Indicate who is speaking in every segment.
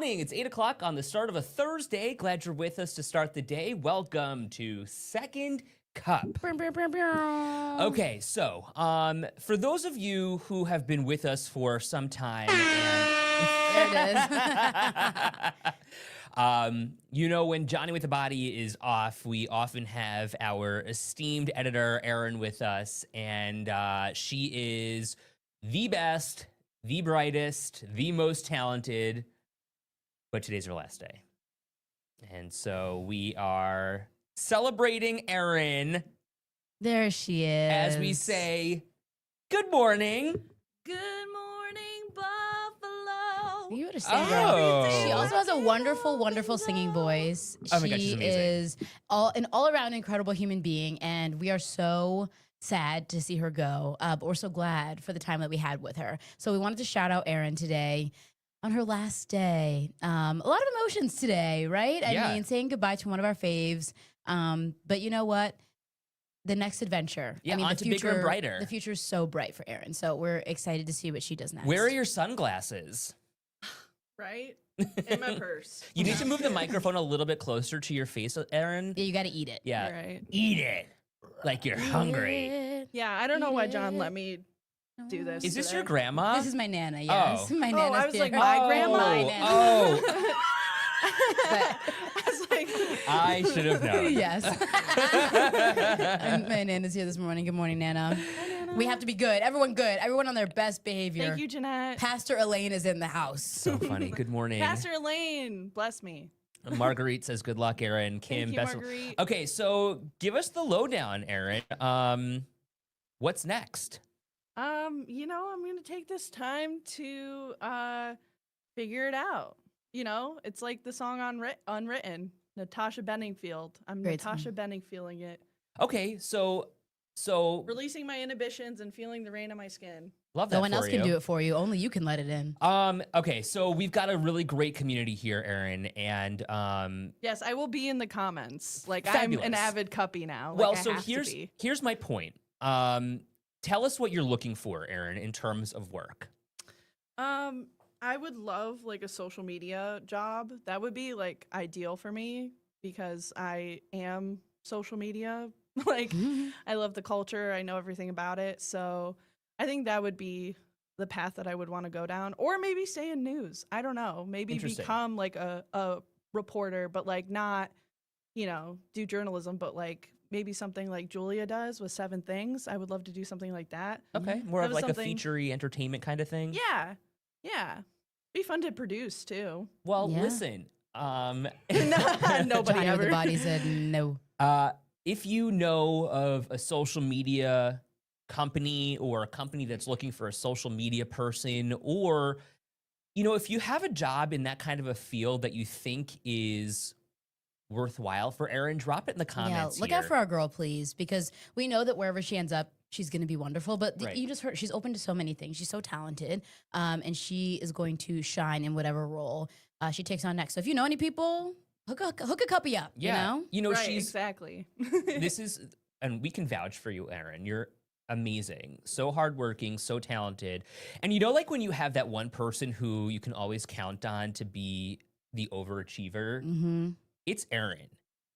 Speaker 1: morning. It's 8 o'clock on the start of a Thursday. Glad you're with us to start the day. Welcome to Second Cup. Okay, so for those of you who have been with us for some time, and
Speaker 2: There it is.
Speaker 1: you know, when Johnny with the Body is off, we often have our esteemed editor, Erin, with us, and she is the best, the brightest, the most talented, but today's her last day. And so we are celebrating Erin
Speaker 2: There she is.
Speaker 1: as we say, good morning.
Speaker 3: Good morning, Buffalo.
Speaker 2: You would have said
Speaker 1: Oh.
Speaker 2: that. She also has a wonderful, wonderful singing voice.
Speaker 1: Oh my gosh, she's
Speaker 2: She
Speaker 1: amazing.
Speaker 2: is an all-around incredible human being, and we are so sad to see her go, but we're so glad for the time that we had with her. So we wanted to shout out Erin today on her last day. A lot of emotions today, right?
Speaker 1: Yeah.
Speaker 2: I mean, saying goodbye to one of our faves. But you know what? The next adventure.
Speaker 1: Yeah,
Speaker 2: I mean,
Speaker 1: on
Speaker 2: the
Speaker 1: to bigger and
Speaker 2: future,
Speaker 1: brighter.
Speaker 2: The future is so bright for Erin. So we're excited to see what she does next.
Speaker 1: Where are your sunglasses?
Speaker 3: Right? In my purse.
Speaker 1: You need to move the microphone a little bit closer to your face, Erin.
Speaker 2: Yeah, you got to eat it.
Speaker 1: Yeah,
Speaker 3: Right.
Speaker 1: eat it like you're hungry.
Speaker 3: Yeah, I don't know why John let me do this.
Speaker 1: Is this
Speaker 3: today.
Speaker 1: your grandma?
Speaker 2: This is my Nana, yes.
Speaker 1: Oh.
Speaker 2: My
Speaker 3: Oh,
Speaker 2: Nana's
Speaker 3: I was like,
Speaker 2: here.
Speaker 3: my grandma?
Speaker 2: My Nana.
Speaker 1: Oh,
Speaker 3: I was like,
Speaker 1: I should have known.
Speaker 2: Yes. And my Nana's here this morning. Good morning, Nana. We have to be good. Everyone good. Everyone on their best behavior.
Speaker 3: thank you, Jeanette.
Speaker 2: Pastor Elaine is in the house.
Speaker 1: So funny. Good morning.
Speaker 3: Pastor Elaine, bless me.
Speaker 1: Marguerite says, good luck, Erin. Kim,
Speaker 3: Thank you,
Speaker 1: best
Speaker 3: Marguerite.
Speaker 1: Okay, so give us the lowdown, Erin. What's next?
Speaker 3: You know, I'm gonna take this time to figure it out. You know, it's like the song Unwritten, Natasha Bedingfield. I'm
Speaker 2: Great
Speaker 3: Natasha Bedingfielding it.
Speaker 1: Okay, so
Speaker 3: Releasing my inhibitions and feeling the rain on my skin.
Speaker 1: love that
Speaker 2: No one
Speaker 1: for
Speaker 2: else can
Speaker 1: you.
Speaker 2: do it for you. Only you can let it in.
Speaker 1: Okay, so we've got a really great community here, Erin, and
Speaker 3: Yes, I will be in the comments. Like
Speaker 1: Fabulous.
Speaker 3: I'm an avid cuppy now.
Speaker 1: well,
Speaker 3: like, I
Speaker 1: so
Speaker 3: have to be.
Speaker 1: here's my point. Tell us what you're looking for, Erin, in terms of work.
Speaker 3: I would love like a social media job. That would be like ideal for me because I am social media. Like I love the culture. I know everything about it. So I think that would be the path that I would want to go down. Or maybe stay in news. I don't know. Maybe
Speaker 1: Interesting.
Speaker 3: become like a reporter, but like not, you know, do journalism, but like maybe something like Julia does with 7 Things. I would love to do something like that.
Speaker 1: Okay, more
Speaker 3: That
Speaker 1: of
Speaker 3: was
Speaker 1: like a
Speaker 3: something-
Speaker 1: featurey entertainment kind of thing.
Speaker 3: Yeah. Yeah. Be fun to produce too.
Speaker 1: Well,
Speaker 2: Yeah.
Speaker 1: listen.
Speaker 3: Nobody
Speaker 2: Johnny
Speaker 3: ever.
Speaker 2: with the body said no.
Speaker 1: If you know of a social media company or a company that's looking for a social media person, or, you know, if you have a job in that kind of a field that you think is worthwhile for Erin, drop it in the comments.
Speaker 2: Yeah, look
Speaker 1: here.
Speaker 2: out for our girl, please, because we know that wherever she ends up, she's going to be wonderful. But
Speaker 1: Right.
Speaker 2: you just heard she's open to so many things. She's so talented, and she is going to shine in whatever role she takes on next. So if you know any people, hook a cuppa up.
Speaker 1: Yeah.
Speaker 2: You know?
Speaker 3: Right,
Speaker 1: she's
Speaker 3: exactly.
Speaker 1: this is, and we can vouch for you, Erin. You're amazing, so hardworking, so talented. And you know, like when you have that one person who you can always count on to be the overachiever,
Speaker 2: Mm-hmm.
Speaker 1: it's Erin.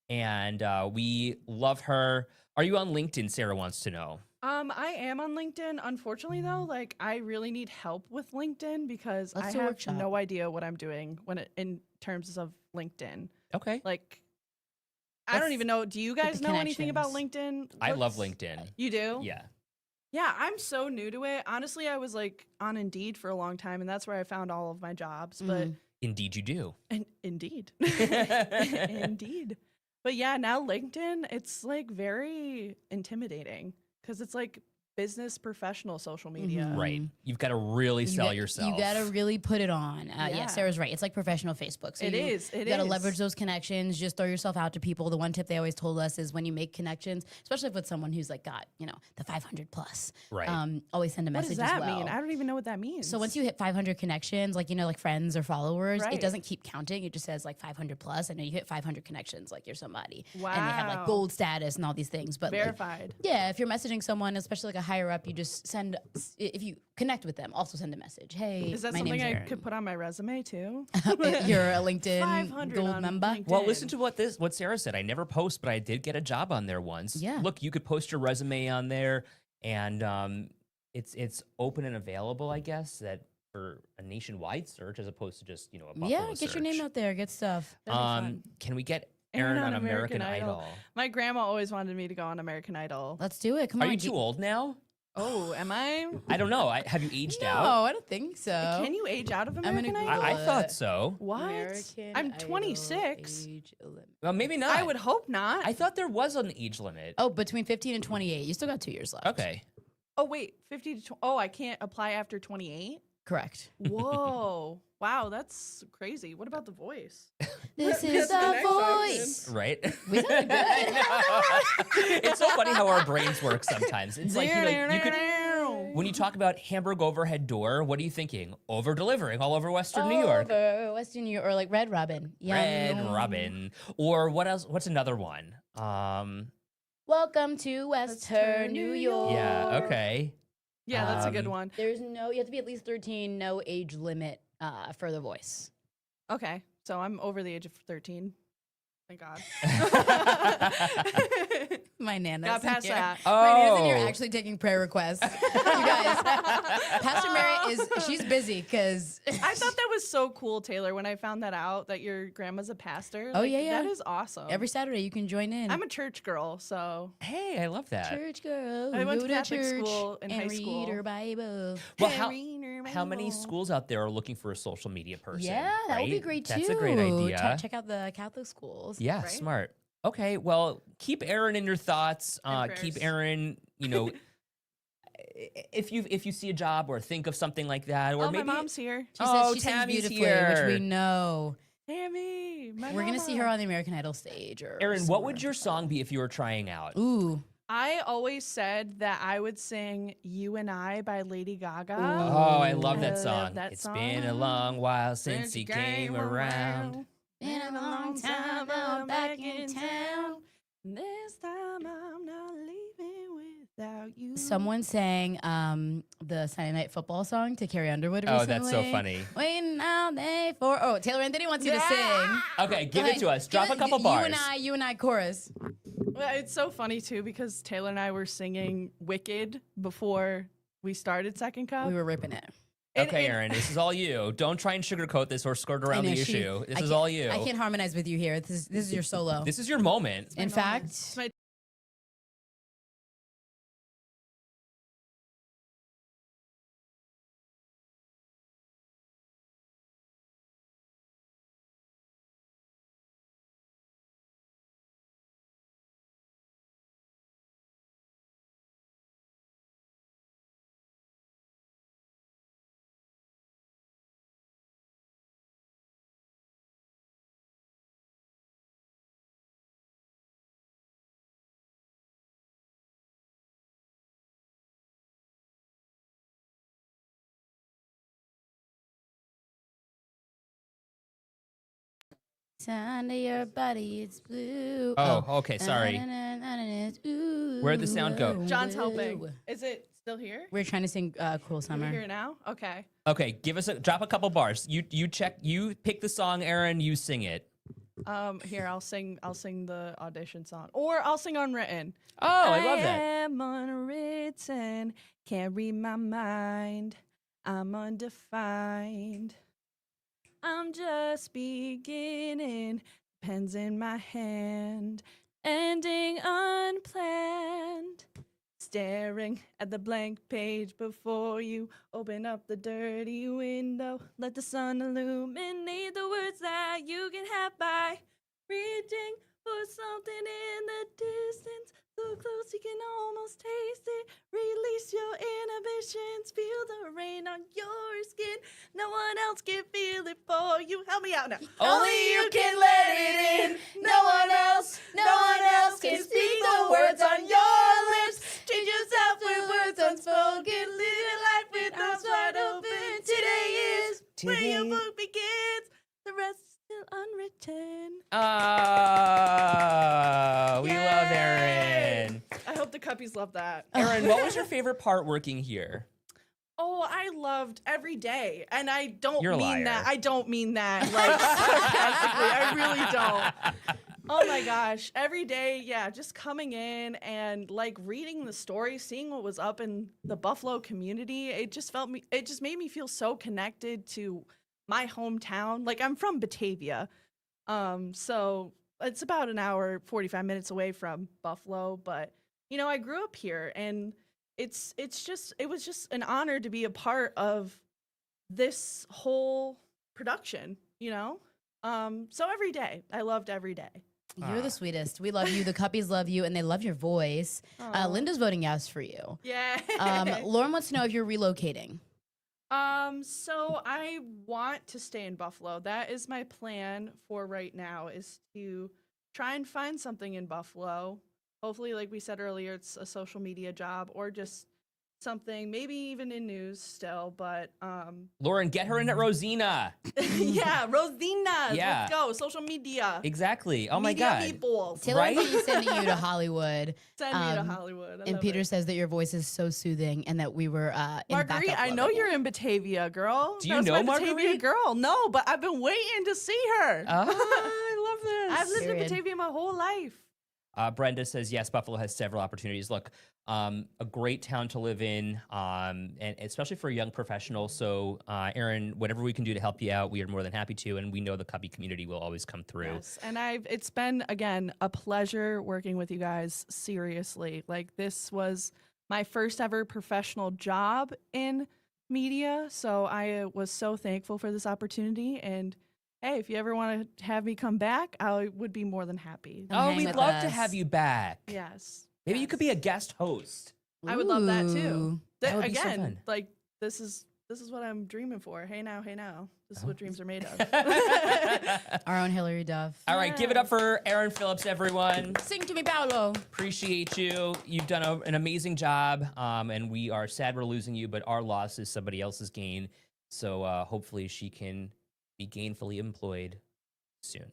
Speaker 1: And we love her. Are you on LinkedIn? Sarah wants to know.
Speaker 3: I am on LinkedIn. Unfortunately, though, like I really need help with LinkedIn because
Speaker 2: Let's
Speaker 3: I
Speaker 2: do a
Speaker 3: have
Speaker 2: workshop.
Speaker 3: no idea what I'm doing in terms of LinkedIn.
Speaker 1: Okay.
Speaker 3: Like, I don't even know. Do you guys
Speaker 2: the
Speaker 3: know anything about
Speaker 2: connections.
Speaker 3: LinkedIn?
Speaker 1: I love
Speaker 3: What's-
Speaker 1: LinkedIn.
Speaker 3: You do?
Speaker 1: Yeah.
Speaker 3: Yeah, I'm so new to it. Honestly, I was like on Indeed for a long time, and that's where I found all of my jobs. But
Speaker 1: Indeed, you do.
Speaker 3: and indeed, indeed. But yeah, now LinkedIn, it's like very intimidating because it's like business professional social media.
Speaker 2: Mhm.
Speaker 1: Right. You've got to really sell yourself.
Speaker 2: You got to really put it on. Yeah,
Speaker 3: Yeah.
Speaker 2: Sarah's right. It's like professional Facebook. So
Speaker 3: It
Speaker 2: you,
Speaker 3: is, it
Speaker 2: You got to
Speaker 3: is.
Speaker 2: leverage those connections. Just throw yourself out to people. The one tip they always told us is when you make connections, especially with someone who's like got, you know, the 500 plus,
Speaker 1: Right.
Speaker 2: always send a
Speaker 3: What
Speaker 2: message
Speaker 3: does that
Speaker 2: as well.
Speaker 3: mean? I don't even know what that means.
Speaker 2: So once you hit 500 connections, like, you know, like friends or followers,
Speaker 3: Right.
Speaker 2: it doesn't keep counting. It just says like 500 plus. I know you hit 500 connections, like you're somebody. And they have like
Speaker 3: Wow.
Speaker 2: gold status and all these things. But like,
Speaker 3: verified.
Speaker 2: yeah, if you're messaging someone, especially like a higher up, you just send, if you connect with them, also send a message. Hey,
Speaker 3: Is that
Speaker 2: my
Speaker 3: something
Speaker 2: name's
Speaker 3: I
Speaker 2: Erin.
Speaker 3: could put on my resume too?
Speaker 2: You're a LinkedIn
Speaker 3: 500
Speaker 2: gold
Speaker 3: on
Speaker 2: member.
Speaker 3: LinkedIn.
Speaker 1: Well, listen to what Sarah said. I never post, but I did get a job on there once.
Speaker 2: Yeah.
Speaker 1: Look, you could post your resume on there, and it's open and available, I guess, that for a nationwide search as opposed to just a Buffalo
Speaker 2: Yeah, get your name
Speaker 1: search.
Speaker 2: out there. Good stuff.
Speaker 3: That'd be fun.
Speaker 1: Can we get
Speaker 3: Aaron
Speaker 1: Aaron
Speaker 3: on
Speaker 1: on American
Speaker 3: American
Speaker 1: Idol?
Speaker 3: My grandma always wanted me to go on American Idol.
Speaker 2: Let's do it. Come
Speaker 1: Are
Speaker 2: on.
Speaker 1: you too old now?
Speaker 3: Oh, am I?
Speaker 1: I don't know. Have you aged
Speaker 2: No,
Speaker 1: out?
Speaker 2: I don't think so.
Speaker 3: Can you age out of
Speaker 2: gonna
Speaker 3: American Idol?
Speaker 2: Google
Speaker 1: I
Speaker 2: it.
Speaker 1: thought so.
Speaker 3: What?
Speaker 2: American
Speaker 3: I'm
Speaker 2: Idol
Speaker 3: 26.
Speaker 2: age limit.
Speaker 1: Well, maybe not.
Speaker 3: I would hope not.
Speaker 1: I thought there was an age limit.
Speaker 2: Oh, between 15 and 28. You still got 2 years left.
Speaker 1: Okay.
Speaker 3: Oh wait, 50 to oh, I can't apply after 28.
Speaker 2: Correct.
Speaker 3: Whoa, wow, that's crazy. What about The Voice?
Speaker 2: This
Speaker 3: That's
Speaker 2: is
Speaker 3: the
Speaker 2: the
Speaker 3: next
Speaker 2: voice.
Speaker 1: Right?
Speaker 2: We sounded good.
Speaker 1: It's so funny how our brains work sometimes. It's like, you could, when you talk about Hamburg overhead door, what are you thinking? Over delivering all over Western New York.
Speaker 2: Over Western New York, or like Red Robin.
Speaker 1: Red
Speaker 2: Yum.
Speaker 1: Robin. Or what else? What's another one?
Speaker 2: Welcome to Western New York.
Speaker 1: Yeah, okay.
Speaker 3: Yeah, that's a good
Speaker 1: Um,
Speaker 3: one.
Speaker 2: There's no, you have to be at least 13, no age limit for the voice.
Speaker 3: Okay, so I'm over the age of 13. Thank God.
Speaker 2: My Nana's
Speaker 3: Got past
Speaker 2: in here.
Speaker 3: that.
Speaker 2: My Nana's in here
Speaker 1: Oh.
Speaker 2: actually taking prayer requests. You guys, Pastor Mary she's busy because
Speaker 3: I thought that was so cool, Taylor, when I found that out that your grandma's a pastor.
Speaker 2: Oh, yeah, yeah.
Speaker 3: That is awesome.
Speaker 2: every Saturday you can join in.
Speaker 3: I'm a church girl, so
Speaker 1: Hey, I love that.
Speaker 2: church girl.
Speaker 3: I went
Speaker 2: go
Speaker 3: to Catholic
Speaker 2: church
Speaker 3: school in
Speaker 2: and
Speaker 3: high
Speaker 2: read
Speaker 3: school.
Speaker 2: her Bible.
Speaker 1: Well,
Speaker 3: Read her
Speaker 1: how many
Speaker 3: Bible.
Speaker 1: schools out there are looking for a social media person?
Speaker 2: Yeah, that would be
Speaker 1: right?
Speaker 2: great too.
Speaker 1: That's a great idea.
Speaker 2: Check out the Catholic schools.
Speaker 1: Yeah,
Speaker 3: right?
Speaker 1: smart. Okay, well, keep Aaron in your thoughts.
Speaker 3: And
Speaker 1: Keep
Speaker 3: prayers.
Speaker 1: Aaron, if you see a job or think of something like that, or
Speaker 3: Oh,
Speaker 1: maybe
Speaker 3: my mom's here.
Speaker 2: She
Speaker 1: Oh,
Speaker 2: says she sings
Speaker 1: Tammy's
Speaker 2: beautifully,
Speaker 1: here.
Speaker 2: which we know.
Speaker 3: Tammy, my
Speaker 2: We're gonna see her
Speaker 3: mama.
Speaker 2: on the American Idol stage. Or
Speaker 1: Aaron, what would
Speaker 2: somewhere.
Speaker 1: your song be if you were trying out?
Speaker 2: Ooh,
Speaker 3: I always said that I would sing "You and I" by Lady Gaga.
Speaker 1: Oh, I love
Speaker 3: I
Speaker 1: that
Speaker 3: love
Speaker 1: song.
Speaker 3: that
Speaker 1: It's been a
Speaker 3: song.
Speaker 1: long while since you came around.
Speaker 2: been a long time I'm back in town.
Speaker 3: This time I'm not leaving without you.
Speaker 2: Someone sang the Sunday Night Football song to Carrie Underwood
Speaker 1: Oh,
Speaker 2: recently.
Speaker 1: that's so funny.
Speaker 2: Waiting all day for Taylor Anthony wants you to
Speaker 3: Yeah.
Speaker 2: sing.
Speaker 1: Okay, give it to us.
Speaker 2: Give
Speaker 1: Drop a
Speaker 2: it-
Speaker 1: couple bars.
Speaker 2: You and I chorus.
Speaker 3: Well, it's so funny too because Taylor and I were singing "Wicked" before we started Second Cup.
Speaker 2: We were ripping it.
Speaker 1: Okay, Aaron, this is all you. Don't try and sugarcoat this or skirt around
Speaker 2: I know,
Speaker 1: the
Speaker 2: she-
Speaker 1: issue. This
Speaker 2: I
Speaker 1: is
Speaker 2: can't-
Speaker 1: all you.
Speaker 2: I can't harmonize with you here. This is your solo.
Speaker 1: This is your moment.
Speaker 2: In
Speaker 3: my
Speaker 2: fact,
Speaker 3: It's my
Speaker 2: under your body, it's blue.
Speaker 1: Oh, okay, sorry. Where'd the sound go?
Speaker 3: John's helping. Is it still here?
Speaker 2: We're trying to sing "Cruel
Speaker 3: Can we
Speaker 2: Summer."
Speaker 3: hear it now? Okay.
Speaker 1: Okay, drop a couple bars. You pick the song, Aaron, you sing it.
Speaker 3: Here I'll sing the audition song, or I'll sing unwritten.
Speaker 1: Oh, I love that.
Speaker 3: am unwritten, can't read my mind. I'm undefined. I'm just beginning, pens in my hand, ending unplanned. Staring at the blank page before you, open up the dirty window, let the sun illuminate the words that you can have by reaching for something in the distance, so close you can almost taste it. Release your inhibitions, feel the rain on your skin. No one else can feel it for you. Help me out now.
Speaker 2: Only you can let it in. No one else can speak the words on your lips. Treat yourself with words unspoken. Live life with arms wide open. Today is
Speaker 3: Where your book begins, the rest is still unwritten.
Speaker 1: Ah, we love
Speaker 3: Yay!
Speaker 1: Aaron.
Speaker 3: I hope the cup Cuppies love that.
Speaker 1: Erin, what was your favorite part working here?
Speaker 3: Oh, I loved every day. And I don't
Speaker 1: You're a
Speaker 3: mean
Speaker 1: liar.
Speaker 3: that. I don't mean that like sarcastically. I really don't. Oh my gosh. Every day, yeah, just coming in and like reading the story, seeing what was up in the Buffalo community. It just made me feel so connected to my hometown. Like I'm from Batavia. So it's about an hour, 45 minutes away from Buffalo, but you know, I grew up here and it was just an honor to be a part of this whole production, you know? So every day, I loved every day.
Speaker 2: You're the sweetest. We love you. The Cuppies love you, and they love your voice.
Speaker 3: Aw.
Speaker 2: Linda's voting yes for you.
Speaker 3: Yeah.
Speaker 2: Lauren wants to know if you're relocating.
Speaker 3: So I want to stay in Buffalo. That is my plan for right now, is to try and find something in Buffalo. Hopefully, like we said earlier, it's a social media job or just something, maybe even in news still, but
Speaker 1: Lauren, get her in at Rosina.
Speaker 3: yeah, Rosina.
Speaker 1: Yeah.
Speaker 3: Let's go. Social media.
Speaker 1: Exactly. Oh my
Speaker 3: Media
Speaker 1: God.
Speaker 3: people.
Speaker 2: Taylor
Speaker 1: Right?
Speaker 2: will be sending you to Hollywood.
Speaker 3: Send me to Hollywood. I
Speaker 2: And
Speaker 3: love
Speaker 2: Peter
Speaker 3: it.
Speaker 2: says that your voice is so soothing and that we were in
Speaker 3: Marguerite,
Speaker 2: backup
Speaker 3: I know
Speaker 2: level.
Speaker 3: you're in Batavia, girl.
Speaker 1: Do you
Speaker 3: That's
Speaker 1: know
Speaker 3: my Batavia
Speaker 1: Marguerite?
Speaker 3: girl? No, but I've been waiting to see her.
Speaker 1: Ah, I love this.
Speaker 3: I've lived
Speaker 2: Period.
Speaker 3: in Batavia my whole life.
Speaker 1: Brenda says, yes, Buffalo has several opportunities. Look, a great town to live in, and especially for a young professional. So, Erin, whatever we can do to help you out, we are more than happy to. And we know the Cubby community will always come through.
Speaker 3: Yes, and it's been, again, a pleasure working with you guys, seriously. Like, this was my first ever professional job in media, so I was so thankful for this opportunity, and hey, if you ever want to have me come back, I would be more than happy.
Speaker 2: Come
Speaker 1: Oh,
Speaker 2: hang
Speaker 1: we'd
Speaker 2: with
Speaker 1: love to
Speaker 2: us.
Speaker 1: have you back.
Speaker 3: Yes.
Speaker 1: Maybe you could be a guest host.
Speaker 3: I would love that too.
Speaker 2: Ooh.
Speaker 1: That would be so
Speaker 3: Again,
Speaker 1: fun.
Speaker 3: like this is what I'm dreaming for. Hey now. This is what dreams are made of.
Speaker 2: Our own Hillary Duff.
Speaker 1: All right, give it up for Erin Phillips, everyone.
Speaker 2: Sing to me, Paolo.
Speaker 1: Appreciate you. You've done an amazing job, and we are sad we're losing you, but our loss is somebody else's gain. So hopefully she can be gainfully employed soon.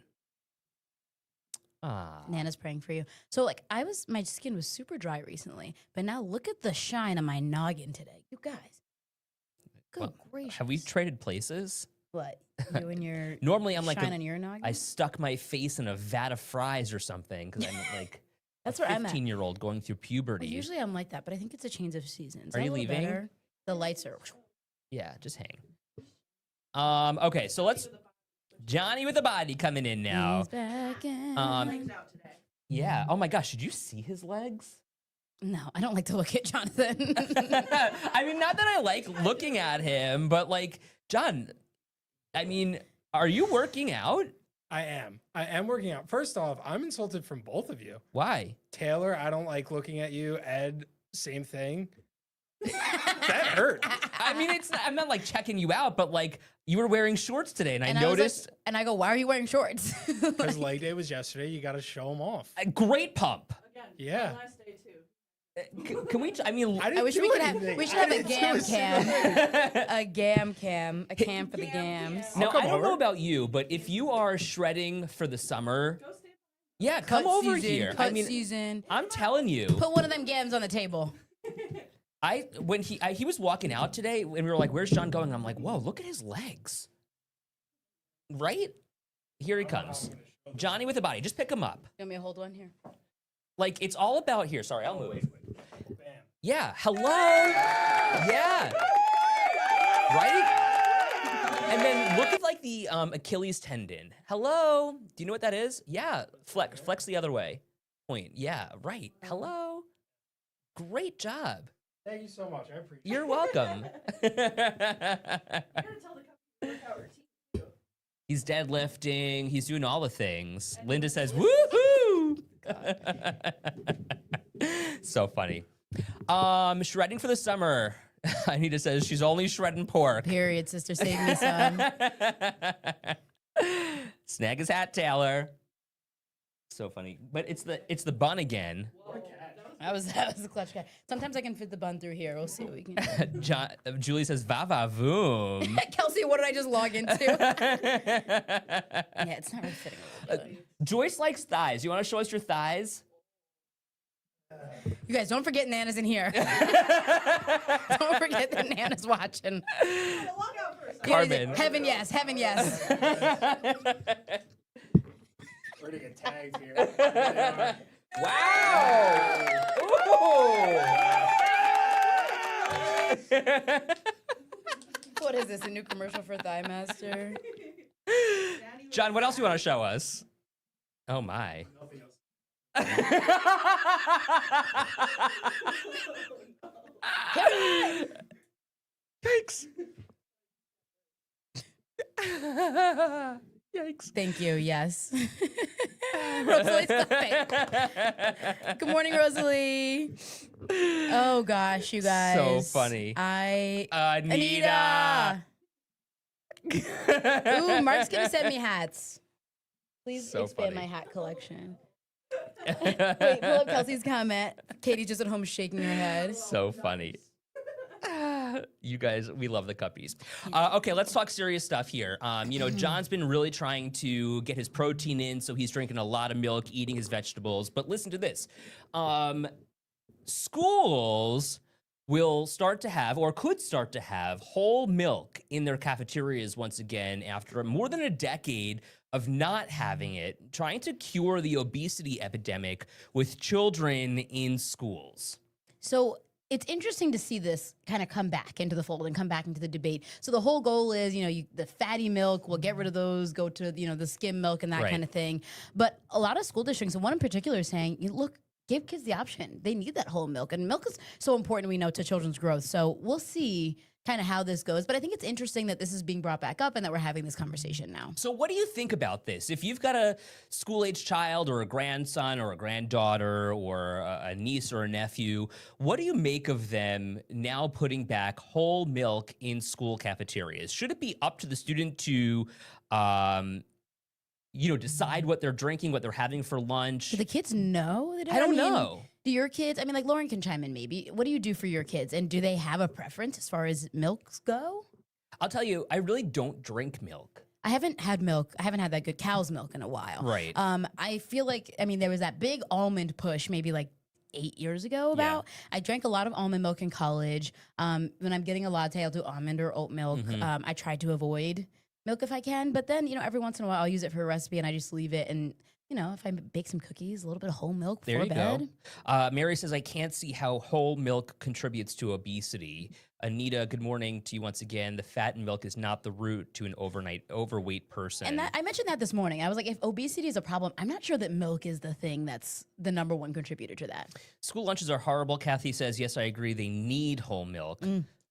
Speaker 2: Nana's praying for you. So, like, my skin was super dry recently, but now look at the shine on my noggin today. You guys. Good
Speaker 1: Well,
Speaker 2: gracious.
Speaker 1: Have we traded places?
Speaker 2: What? You and your
Speaker 1: Normally, I'm like
Speaker 2: shine on your noggin?
Speaker 1: I stuck my face in a vat of fries or something because I'm like
Speaker 2: That's
Speaker 1: a
Speaker 2: where I'm at.
Speaker 1: 15-year-old going through puberty.
Speaker 2: Well, usually I'm like that, but I think it's a change of seasons.
Speaker 1: Are you
Speaker 2: A little
Speaker 1: leaving?
Speaker 2: better. The lights are.
Speaker 1: Yeah, just hang. Okay, so let's Johnny with the body coming in now.
Speaker 2: He's back in.
Speaker 1: Yeah. Oh my gosh, did you see his legs?
Speaker 2: No, I don't like to look at Jonathan.
Speaker 1: I mean, not that I like looking at him, but like, John, I mean, are you working out?
Speaker 4: I am working out. First off, I'm insulted from both of you.
Speaker 1: Why?
Speaker 4: Taylor, I don't like looking at you. Ed, same thing. That hurt.
Speaker 1: I mean, I'm not like checking you out, but like you were wearing shorts today, and I
Speaker 2: was like-
Speaker 1: noticed
Speaker 2: and I go, why are you wearing shorts?
Speaker 4: Because leg day was yesterday. You got to show them off.
Speaker 1: a great pump.
Speaker 3: Again,
Speaker 4: Yeah.
Speaker 3: last day too.
Speaker 1: Can we? I mean,
Speaker 4: I didn't
Speaker 2: I wish
Speaker 4: do
Speaker 2: we could
Speaker 4: anything.
Speaker 2: have. We should
Speaker 4: I
Speaker 2: have a
Speaker 4: didn't do
Speaker 2: gam
Speaker 4: single
Speaker 2: cam.
Speaker 4: thing.
Speaker 2: A gam cam. A cam for the gams.
Speaker 1: now
Speaker 4: I'll come
Speaker 1: I don't know
Speaker 4: over.
Speaker 1: about you, but if you are shredding for the summer,
Speaker 3: Go stand
Speaker 1: yeah, come
Speaker 2: Cut
Speaker 1: over
Speaker 2: season,
Speaker 1: here.
Speaker 2: Cut
Speaker 1: I mean,
Speaker 2: season.
Speaker 1: I'm telling you,
Speaker 2: Put one of them gams on the table.
Speaker 1: when he was walking out today, and we were like, "Where's John going?" I'm like, "Whoa, look at his legs!" Right here he comes, Johnny with the body. Just pick him up.
Speaker 2: You want me to hold one here?
Speaker 1: Like it's all about here. Sorry, I'll move.
Speaker 4: Bam.
Speaker 1: Yeah. Hello. Yeah. Right? And then look at like the Achilles tendon. Hello. Do you know what that is? Yeah. Flex the other way. Point. Yeah. Right. Hello. Great job.
Speaker 4: Thank you so much. I appreciate
Speaker 1: You're welcome. He's deadlifting. He's doing all the things. Linda says, woohoo! So funny. Shredding for the summer. Anita says she's only shredding pork.
Speaker 2: Period, sister. Save me some.
Speaker 1: Snag his hat, Taylor. So funny. But it's the bun again.
Speaker 2: That was a clutch guy. Sometimes I can fit the bun through here. We'll see what we can do.
Speaker 1: Julie says va va voom.
Speaker 2: Kelsey, what did I just log into? Yeah, it's not really fitting a little bit.
Speaker 1: Joyce likes thighs. You want to show us your thighs?
Speaker 2: You guys, don't forget Nana's in here. Don't forget that Nana's watching.
Speaker 3: Walk out for a second.
Speaker 1: Carmen.
Speaker 2: Heaven, yes. Heaven, yes.
Speaker 4: We're gonna get tagged here.
Speaker 1: Wow!
Speaker 2: What is this, a new commercial for Thigh Master?
Speaker 1: John, what else do you want to show us? Oh my.
Speaker 4: Nothing else.
Speaker 1: Yikes. Yikes.
Speaker 2: Thank you, yes. Rosalie's clapping. Good morning, Rosalie. Oh gosh, you guys.
Speaker 1: So funny. Anita.
Speaker 2: Ooh, Mark's gonna send me hats. Please
Speaker 1: So
Speaker 2: expand
Speaker 1: funny.
Speaker 2: my hat collection. Wait, pull up Kelsey's comment. Katie's just at home shaking her head.
Speaker 1: So funny. You guys, we love the cuppies. Okay, let's talk serious stuff here. John's been really trying to get his protein in, so he's drinking a lot of milk, eating his vegetables. But listen to this. Schools will start to have, or could start to have, whole milk in their cafeterias once again after more than a decade of not having it, trying to cure the obesity epidemic with children in schools.
Speaker 2: So it's interesting to see this kind of come back into the fold and come back into the debate. So the whole goal is, the fatty milk, we'll get rid of those, go to, the skim milk and that
Speaker 1: Right.
Speaker 2: kind of thing. But a lot of school districts, and one in particular, is saying, look, give kids the option. They need that whole milk. And milk is so important, we know, to children's growth. So we'll see kind of how this goes. But I think it's interesting that this is being brought back up and that we're having this conversation now.
Speaker 1: So what do you think about this? If you've got a school-age child or a grandson or a granddaughter or a niece or a nephew, what do you make of them now putting back whole milk in school cafeterias? Should it be up to the student to decide what they're drinking, what they're having for lunch?
Speaker 2: Do the kids know?
Speaker 1: I don't know.
Speaker 2: Do your kids, like Lauren can chime in maybe. What do you do for your kids? And do they have a preference as far as milks go?
Speaker 1: I'll tell you, I really don't drink milk.
Speaker 2: I haven't had milk. I haven't had that good cow's milk in a while.
Speaker 1: Right.
Speaker 2: I feel like, there was that big almond push maybe like 8 years ago about. I drank a lot of almond milk in college. When I'm getting a latte, I'll do almond or oat milk.
Speaker 1: Mhm.
Speaker 2: I try to avoid milk if I can. But then, every once in a while I'll use it for a recipe and I just leave it. And, if I bake some cookies, a little bit of whole milk
Speaker 1: There
Speaker 2: before
Speaker 1: you
Speaker 2: bed.
Speaker 1: go. Mary says, I can't see how whole milk contributes to obesity. Anita, good morning to you once again. The fat in milk is not the root to an overweight person.
Speaker 2: And I mentioned that this morning. I was like, if obesity is a problem, I'm not sure that milk is the thing that's the number one contributor to that.
Speaker 1: School lunches are horrible. Kathy says, yes, I agree. They need whole milk.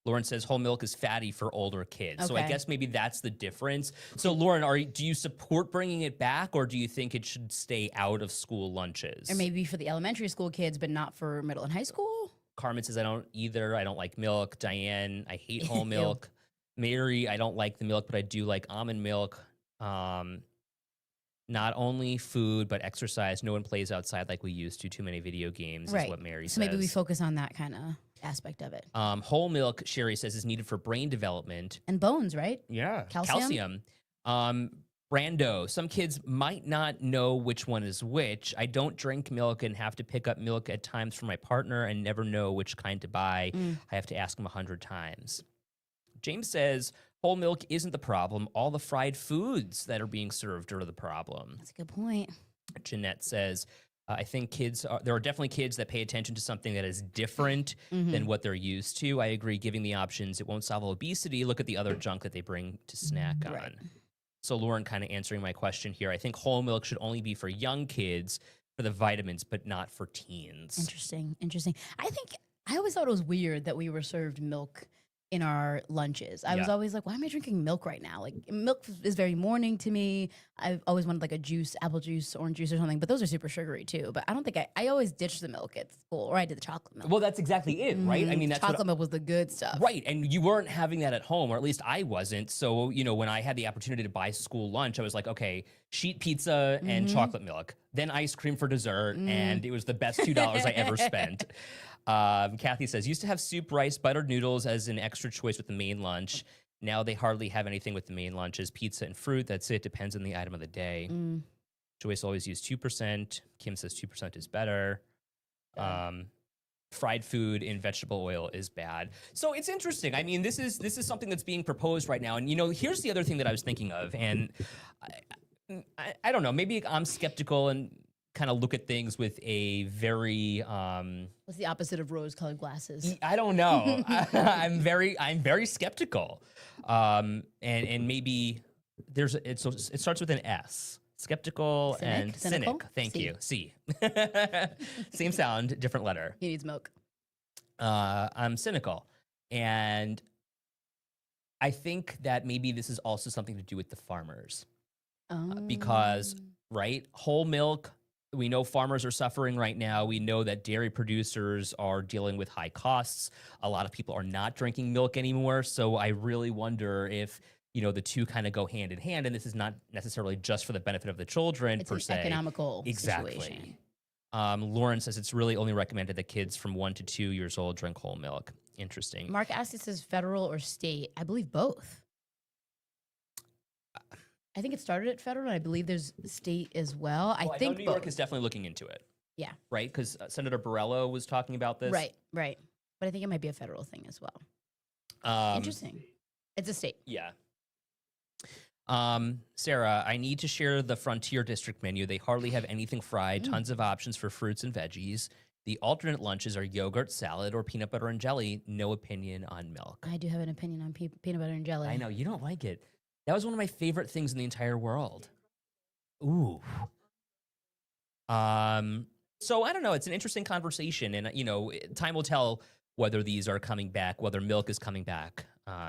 Speaker 1: Lauren says whole milk is fatty for older kids. So I
Speaker 2: Okay.
Speaker 1: guess maybe that's the difference. So Lauren, do you support bringing it back, or do you think it should stay out of school lunches?
Speaker 2: Or maybe for the elementary school kids, but not for middle and high school?
Speaker 1: Carmen says, I don't either. I don't like milk. Diane, I hate whole milk. Mary, I don't like the milk, but I do like almond milk. Not only food, but exercise. No one plays outside like we used to. Too many video games is what Mary says.
Speaker 2: So maybe we focus on that kind of aspect of it.
Speaker 1: Whole milk, Sherry says, is needed for brain development.
Speaker 2: And bones, right?
Speaker 1: Yeah.
Speaker 2: Calcium?
Speaker 1: Brando, some kids might not know which one is which. I don't drink milk and have to pick up milk at times for my partner and never know which kind to buy. I have to ask him 100 times. James says, whole milk isn't the problem. All the fried foods that are being served are the problem.
Speaker 2: That's a good point.
Speaker 1: Jeanette says, I think there are definitely kids that pay attention to something that is different than what they're used to. I agree, giving the options, it won't solve obesity. Look at the other junk that they bring to snack on.
Speaker 2: Right.
Speaker 1: So Lauren kind of answering my question here. I think whole milk should only be for young kids for the vitamins, but not for teens.
Speaker 2: Interesting. I always thought it was weird that we were served milk in our lunches. I was always like, why am I drinking milk right now? Like, milk is very morning to me. I've always wanted like a juice, apple juice, orange juice or something, but those are super sugary too. But I don't think I always ditched the milk at school, or I did the chocolate milk.
Speaker 1: Well, that's exactly it, right? I mean, that's
Speaker 2: chocolate milk was the good stuff.
Speaker 1: Right, and you weren't having that at home, or at least I wasn't. So, when I had the opportunity to buy school lunch, I was like, okay, sheet pizza and chocolate milk, then ice cream for dessert, and it was the best $2 I ever spent. Kathy says, used to have soup, rice, buttered noodles as an extra choice with the main lunch. Now they hardly have anything with the main lunches. Pizza and fruit, that's it. Depends on the item of the day. Joyce always used 2%. Kim says 2% is better. fried food in vegetable oil is bad. So it's interesting. I mean, this is something that's being proposed right now. And here's the other thing that I was thinking of, and I don't know, maybe I'm skeptical and kind of look at things with a very
Speaker 2: What's the opposite of rose-colored glasses?
Speaker 1: I don't know. I'm very skeptical. And maybe it starts with an S. Skeptical and
Speaker 2: Cynical?
Speaker 1: cynic. Thank
Speaker 2: C.
Speaker 1: you. C. Same sound, different letter.
Speaker 2: He needs milk.
Speaker 1: I'm cynical. And I think that maybe this is also something to do with the farmers. Because, right, whole milk, we know farmers are suffering right now. We know that dairy producers are dealing with high costs. A lot of people are not drinking milk anymore. So I really wonder if the two kind of go hand in hand, and this is not necessarily just for the benefit of the children
Speaker 2: It's
Speaker 1: per
Speaker 2: an
Speaker 1: se.
Speaker 2: economical
Speaker 1: Exactly.
Speaker 2: situation.
Speaker 1: Lauren says it's really only recommended that kids from 1 to 2 years old drink whole milk. Interesting.
Speaker 2: Mark asked, it says federal or state. I believe both. I think it started at federal, and I believe there's state as well. I
Speaker 1: know
Speaker 2: think
Speaker 1: New York
Speaker 2: both.
Speaker 1: is definitely looking into it.
Speaker 2: Yeah.
Speaker 1: Right? Because Senator Borrello was talking about this.
Speaker 2: Right. But I think it might be a federal thing as well. Interesting. It's a state.
Speaker 1: Yeah. Sarah, I need to share the Frontier District menu. They hardly have anything fried, tons of options for fruits and veggies. The alternate lunches are yogurt, salad, or peanut butter and jelly. No opinion on milk.
Speaker 2: I do have an opinion on peanut butter and jelly.
Speaker 1: I know, you don't like it. That was one of my favorite things in the entire world. Ooh. So I don't know. It's an interesting conversation, and time will tell whether these are coming back, whether milk is coming back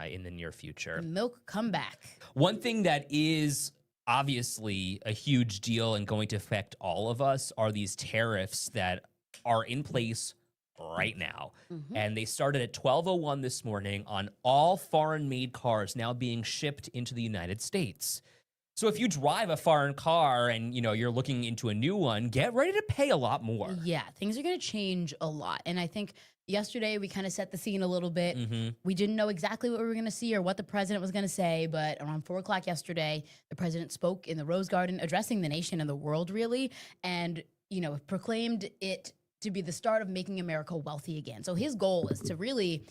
Speaker 1: in the near future.
Speaker 2: The milk comeback.
Speaker 1: One thing that is obviously a huge deal and going to affect all of us are these tariffs that are in place right now. And they started at 12:01 this morning on all foreign-made cars now being shipped into the United States. So if you drive a foreign car and you're looking into a new one, get ready to pay a lot more.
Speaker 2: Yeah, things are going to change a lot. And I think yesterday we kind of set the scene a little bit. We didn't know exactly what we were going to see or what the president was going to say, but around 4 o'clock yesterday, the president spoke in the Rose Garden, addressing the nation and the world, really, and proclaimed it to be the start of making America wealthy again. So his goal is to really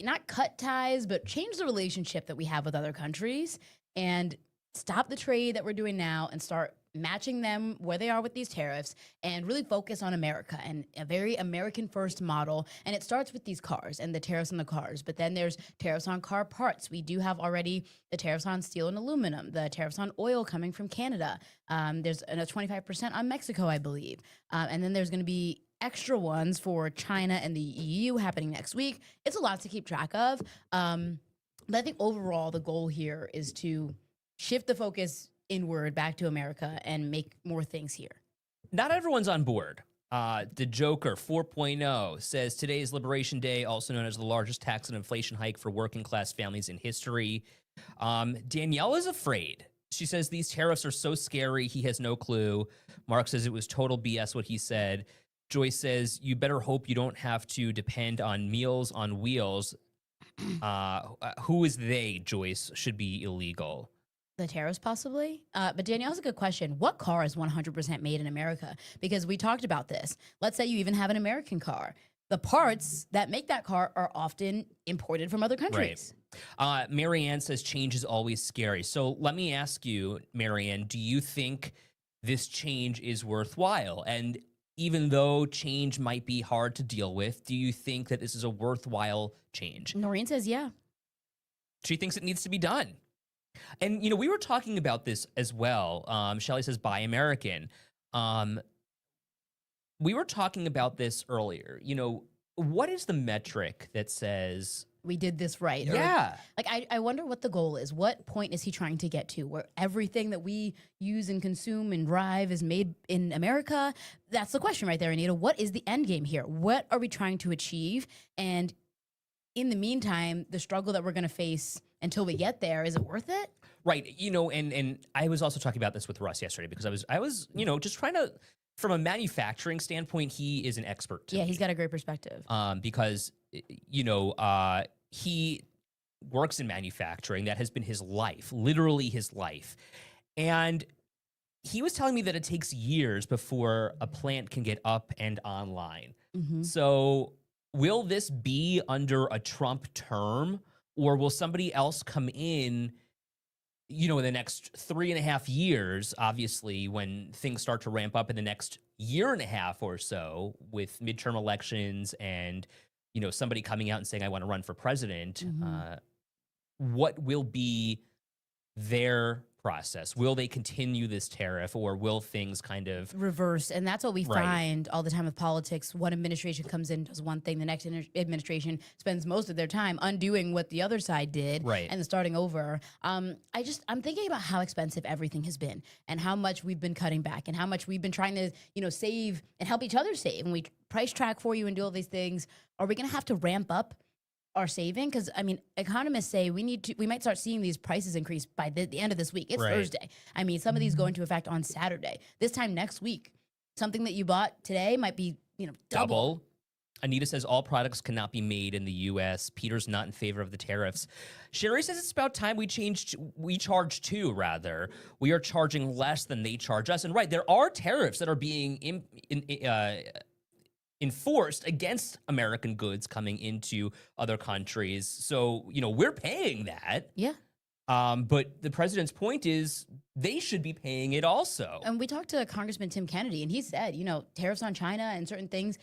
Speaker 2: not cut ties, but change the relationship that we have with other countries and stop the trade that we're doing now and start matching them where they are with these tariffs and really focus on America and a very American first model. And it starts with these cars and the tariffs on the cars, but then there's tariffs on car parts. We do have already the tariffs on steel and aluminum, the tariffs on oil coming from Canada. There's a 25% on Mexico, I believe. And then there's going to be extra ones for China and the EU happening next week. It's a lot to keep track of. But I think overall the goal here is to shift the focus inward back to America and make more things here.
Speaker 1: Not everyone's on board. The Joker 4.0 says today is Liberation Day, also known as the largest tax and inflation hike for working class families in history. Danielle is afraid. She says these tariffs are so scary, he has no clue. Mark says it was total BS what he said. Joyce says you better hope you don't have to depend on Meals on Wheels. Who is they, Joyce, should be illegal.
Speaker 2: The tariffs possibly. But Danielle has a good question. What car is 100% made in America? Because we talked about this. Let's say you even have an American car. The parts that make that car are often imported from other countries.
Speaker 1: Right. Marianne says change is always scary. So let me ask you, Marianne, do you think this change is worthwhile? And even though change might be hard to deal with, do you think that this is a worthwhile change?
Speaker 2: Noreen says, yeah.
Speaker 1: She thinks it needs to be done. And, we were talking about this as well. Shelly says, buy American. We were talking about this earlier. What is the metric that says
Speaker 2: we did this right? Or,
Speaker 1: yeah.
Speaker 2: I wonder what the goal is. What point is he trying to get to where everything that we use and consume and drive is made in America? That's the question right there, Anita. What is the end game here? What are we trying to achieve? And in the meantime, the struggle that we're going to face until we get there, is it worth it?
Speaker 1: Right. And I was also talking about this with Russ yesterday because I was, just trying to, from a manufacturing standpoint, he is an expert to me.
Speaker 2: He's got a great perspective.
Speaker 1: Because, he works in manufacturing. That has been his life, literally his life. And he was telling me that it takes years before a plant can get up and online. So will this be under a Trump term, or will somebody else come in, in the next 3.5 years, obviously, when things start to ramp up in the next year and a half or so with midterm elections and, somebody coming out and saying, I want to run for president, what will be their process? Will they continue this tariff, or will things kind of
Speaker 2: reverse? And that's what we
Speaker 1: Right.
Speaker 2: find all the time with politics. One administration comes in, does one thing, the next administration spends most of their time undoing what the other side did,
Speaker 1: Right.
Speaker 2: and then starting over. I'm thinking about how expensive everything has been, and how much we've been cutting back, and how much we've been trying to save and help each other save. And we price track for you and do all these things. Are we going to have to ramp up our saving? Because economists say we might start seeing these prices increase by the end of this week. It's
Speaker 1: Right.
Speaker 2: Thursday. Some of these go into effect on Saturday. This time next week, something that you bought today might be double.
Speaker 1: Anita says all products cannot be made in the U.S. Peter's not in favor of the tariffs. Sherry says it's about time we charge too, rather. We are charging less than they charge us. And right, there are tariffs that are being enforced against American goods coming into other countries. So, we're paying that.
Speaker 2: Yeah.
Speaker 1: But the president's point is they should be paying it also.
Speaker 2: And we talked to Congressman Tim Kennedy, and he said, tariffs on China and certain things,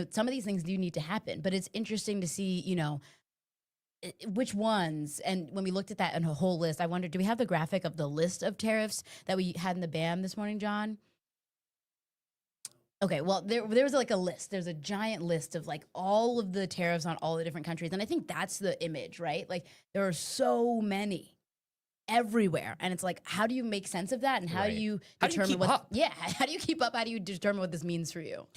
Speaker 2: some of these things do need to happen. But it's interesting to see, which ones. And when we looked at that in a whole list, I wondered, do we have the graphic of the list of tariffs that we had in the BAM this morning, John? Okay, well, there was like a list. There's a giant list of like all of the tariffs on all the different countries. And I think that's the image, right? Like there are so many everywhere. And it's like, how do you make sense of that? And how
Speaker 1: Right.
Speaker 2: do you
Speaker 1: How do you
Speaker 2: determine
Speaker 1: keep up?
Speaker 2: Yeah, how do you keep up? How do you determine what this means for you?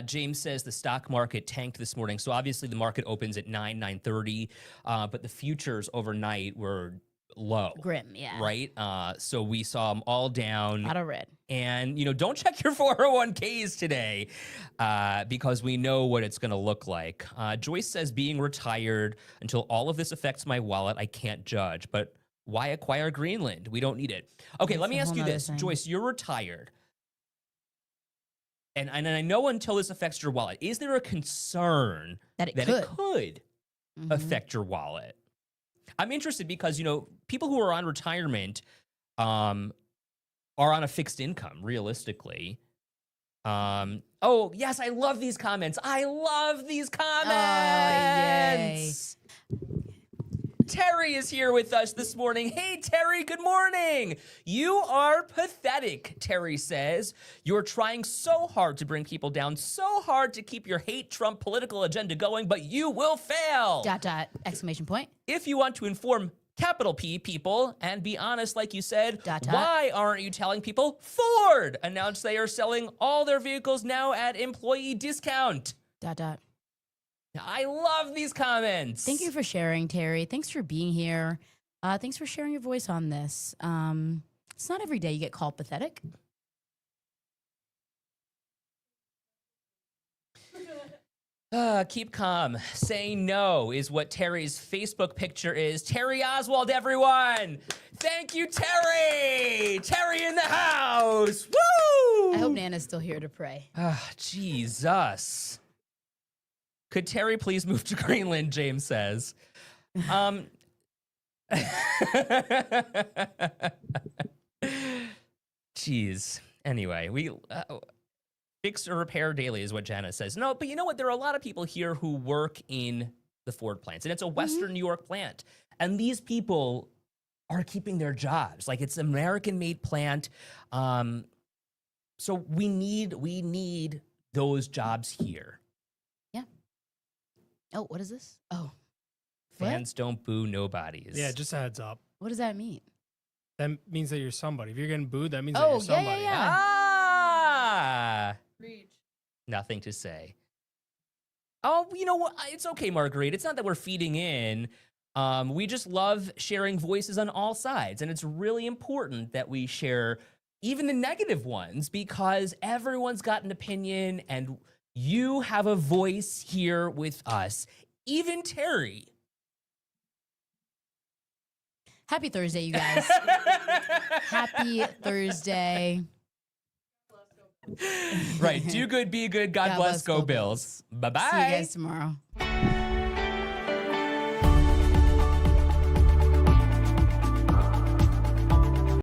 Speaker 1: James says the stock market tanked this morning. So obviously the market opens at 9:30, but the futures overnight were low.
Speaker 2: Grim, yeah.
Speaker 1: Right? So we saw them all down.
Speaker 2: Out of red.
Speaker 1: And, don't check your 401ks today because we know what it's going to look like. Joyce says being retired until all of this affects my wallet, I can't judge. But why acquire Greenland? We don't need it. Okay,
Speaker 2: That's
Speaker 1: let me
Speaker 2: a
Speaker 1: ask
Speaker 2: whole
Speaker 1: you
Speaker 2: nother
Speaker 1: this.
Speaker 2: thing.
Speaker 1: Joyce, you're retired. And I know until this affects your wallet, is there a concern
Speaker 2: That it
Speaker 1: it
Speaker 2: could.
Speaker 1: could
Speaker 2: Mhm.
Speaker 1: affect your wallet? I'm interested because, people who are on retirement are on a fixed income, realistically. Oh, yes, I love these comments. I love these comments. Terry is here with us this morning. Hey, Terry, good morning. You are pathetic, Terry says. You're trying so hard to bring people down, so hard to keep your hate Trump political agenda going, but you will fail. ...
Speaker 2: Exclamation point.
Speaker 1: If you want to inform capital P people and be honest, like you said, why aren't you telling people Ford announced they are selling all their vehicles now at employee discount? ... I love these comments.
Speaker 2: Thank you for sharing, Terry. Thanks for being here. Thanks for sharing your voice on this. It's not every day you get called pathetic.
Speaker 1: Keep calm. Say no is what Terry's Facebook picture is. Terry Oswald, everyone. Thank you, Terry. Terry in the house. Woo!
Speaker 2: I hope Nana's still here to pray.
Speaker 1: Jesus. Could Terry please move to Greenland, James says. Jeez. Anyway, we fix or repair daily is what Jana says. No, but you know what? There are a lot of people here who work in the Ford plants, and it's a Western New York plant. And these people are keeping their jobs. Like, it's an American-made plant. So we need those jobs here.
Speaker 2: Yeah. Oh, what is this? Oh.
Speaker 1: Fans don't boo nobodies.
Speaker 4: Yeah, just a heads up.
Speaker 2: What does that mean?
Speaker 4: That means that you're somebody. If you're getting booed, that means that
Speaker 2: Oh,
Speaker 4: you're somebody.
Speaker 2: yeah.
Speaker 1: Ah!
Speaker 3: Reach.
Speaker 1: Nothing to say. Oh, you know what? It's okay, Marguerite. It's not that we're feeding in. We just love sharing voices on all sides. And it's really important that we share even the negative ones because everyone's got an opinion and you have a voice here with us. Even Terry.
Speaker 2: Happy Thursday, you guys. Happy Thursday.
Speaker 1: Right. Do good, be good. God bless. Go Bills. Bye-bye.
Speaker 2: See you guys tomorrow.